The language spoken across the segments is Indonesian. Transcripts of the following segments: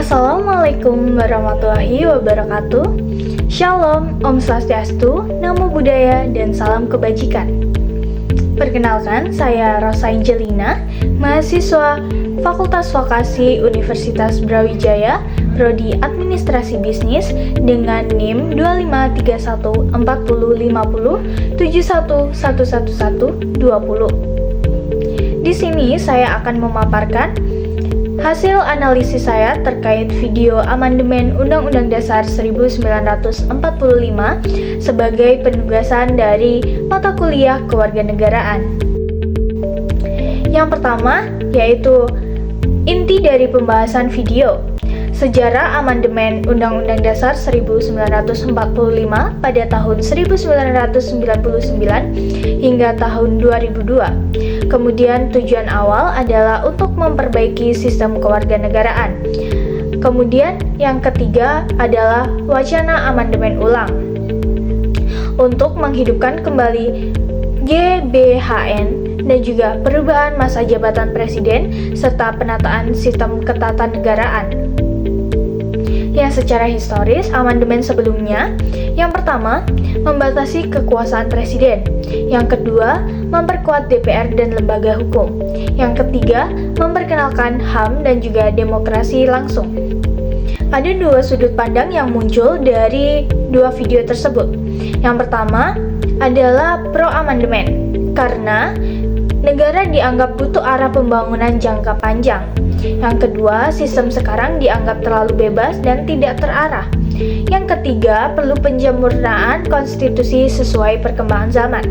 Assalamualaikum warahmatullahi wabarakatuh. Shalom, Om Swastiastu, Namo Buddhaya, dan salam kebajikan. Perkenalkan, saya Rosa Angelina, mahasiswa Fakultas Vokasi Universitas Brawijaya, Prodi Administrasi Bisnis dengan NIM 2531405071111120. Di sini saya akan memaparkan hasil analisis saya terkait video amandemen Undang-Undang Dasar 1945 sebagai penugasan dari mata kuliah kewarganegaraan. Yang pertama, yaitu inti dari pembahasan video. Sejarah amandemen Undang-Undang Dasar 1945 pada tahun 1999 hingga tahun 2002. Kemudian tujuan awal adalah untuk memperbaiki sistem kewarganegaraan. Kemudian yang ketiga adalah wacana amandemen ulang untuk menghidupkan kembali GBHN dan juga perubahan masa jabatan presiden serta penataan sistem ketatanegaraan. Yang secara historis, amandemen sebelumnya, yang pertama, membatasi kekuasaan presiden. Yang kedua, memperkuat DPR dan lembaga hukum. Yang ketiga, memperkenalkan HAM dan juga demokrasi langsung. Ada dua sudut pandang yang muncul dari dua video tersebut. Yang pertama adalah pro amandemen, karena negara dianggap butuh arah pembangunan jangka panjang. Yang kedua, sistem sekarang dianggap terlalu bebas dan tidak terarah. Yang ketiga, perlu penyempurnaan konstitusi sesuai perkembangan zaman.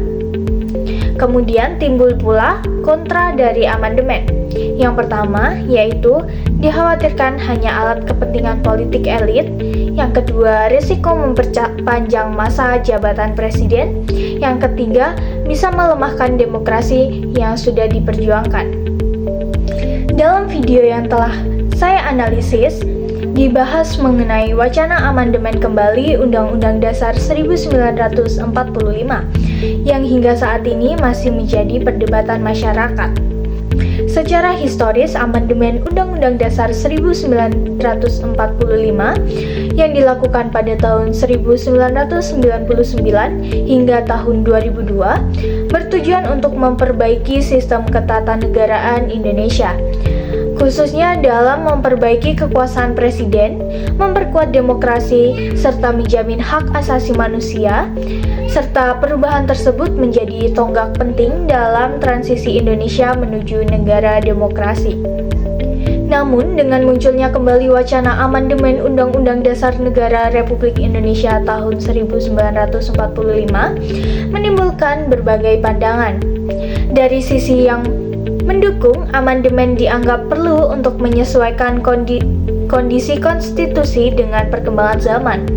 Kemudian timbul pula kontra dari amandemen. Yang pertama, yaitu dikhawatirkan hanya alat kepentingan politik elit. Yang kedua, risiko memperpanjang masa jabatan presiden. Yang ketiga, bisa melemahkan demokrasi yang sudah diperjuangkan. Dalam video yang telah saya analisis, dibahas mengenai wacana amandemen kembali Undang-Undang Dasar 1945 yang hingga saat ini masih menjadi perdebatan masyarakat. Secara historis, amandemen Undang-Undang Dasar 1945 yang dilakukan pada tahun 1999 hingga tahun 2002 bertujuan untuk memperbaiki sistem ketatanegaraan Indonesia, khususnya dalam memperbaiki kekuasaan presiden, memperkuat demokrasi, serta menjamin hak asasi manusia, serta perubahan tersebut menjadi tonggak penting dalam transisi Indonesia menuju negara demokrasi. Namun, dengan munculnya kembali wacana amandemen Undang-Undang Dasar Negara Republik Indonesia tahun 1945 menimbulkan berbagai pandangan. Dari sisi yang mendukung, amandemen dianggap perlu untuk menyesuaikan kondisi konstitusi dengan perkembangan zaman.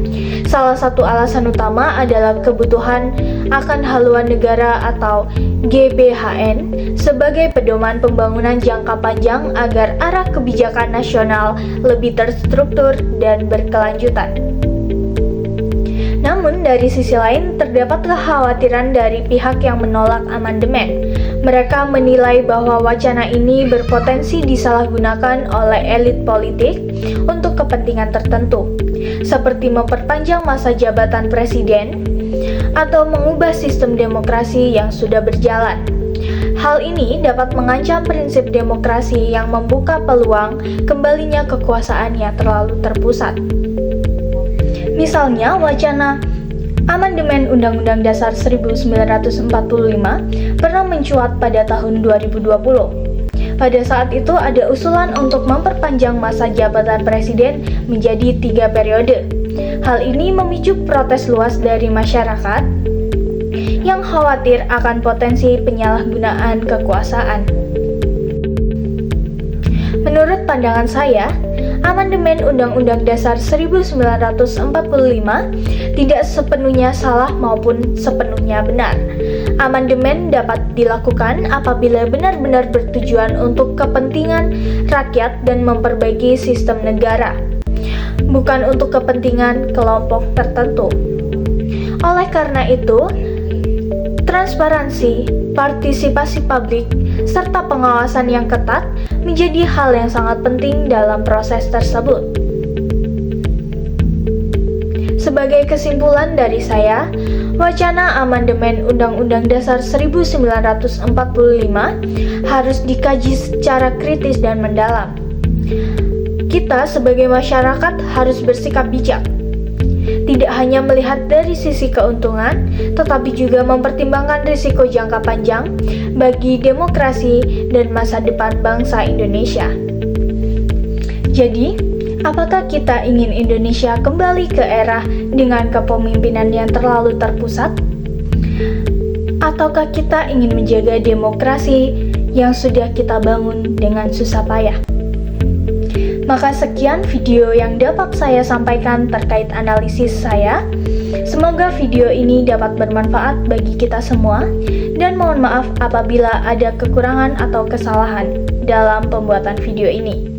Salah satu alasan utama adalah kebutuhan akan haluan negara atau GBHN sebagai pedoman pembangunan jangka panjang agar arah kebijakan nasional lebih terstruktur dan berkelanjutan. Namun, dari sisi lain, terdapat kekhawatiran dari pihak yang menolak amandemen. Mereka menilai bahwa wacana ini berpotensi disalahgunakan oleh elit politik untuk kepentingan tertentu, seperti memperpanjang masa jabatan presiden atau mengubah sistem demokrasi yang sudah berjalan. Hal ini dapat mengancam prinsip demokrasi yang membuka peluang kembalinya kekuasaan yang terlalu terpusat. Misalnya, wacana amandemen Undang-Undang Dasar 1945 pernah mencuat pada tahun 2020. Pada saat itu ada usulan untuk memperpanjang masa jabatan presiden menjadi 3 periode. Hal ini memicu protes luas dari masyarakat yang khawatir akan potensi penyalahgunaan kekuasaan. Menurut pandangan saya, amandemen Undang-Undang Dasar 1945 tidak sepenuhnya salah maupun sepenuhnya benar. Amandemen dapat dilakukan apabila benar-benar bertujuan untuk kepentingan rakyat dan memperbaiki sistem negara, bukan untuk kepentingan kelompok tertentu. Oleh karena itu, transparansi, partisipasi publik, serta pengawasan yang ketat menjadi hal yang sangat penting dalam proses tersebut. Sebagai kesimpulan dari saya, wacana amandemen Undang-Undang Dasar 1945 harus dikaji secara kritis dan mendalam. Kita sebagai masyarakat harus bersikap bijak, tidak hanya melihat dari sisi keuntungan, tetapi juga mempertimbangkan risiko jangka panjang bagi demokrasi dan masa depan bangsa Indonesia. Jadi, apakah kita ingin Indonesia kembali ke era dengan kepemimpinan yang terlalu terpusat? Ataukah kita ingin menjaga demokrasi yang sudah kita bangun dengan susah payah? Maka sekian video yang dapat saya sampaikan terkait analisis saya. Semoga video ini dapat bermanfaat bagi kita semua, dan mohon maaf apabila ada kekurangan atau kesalahan dalam pembuatan video ini.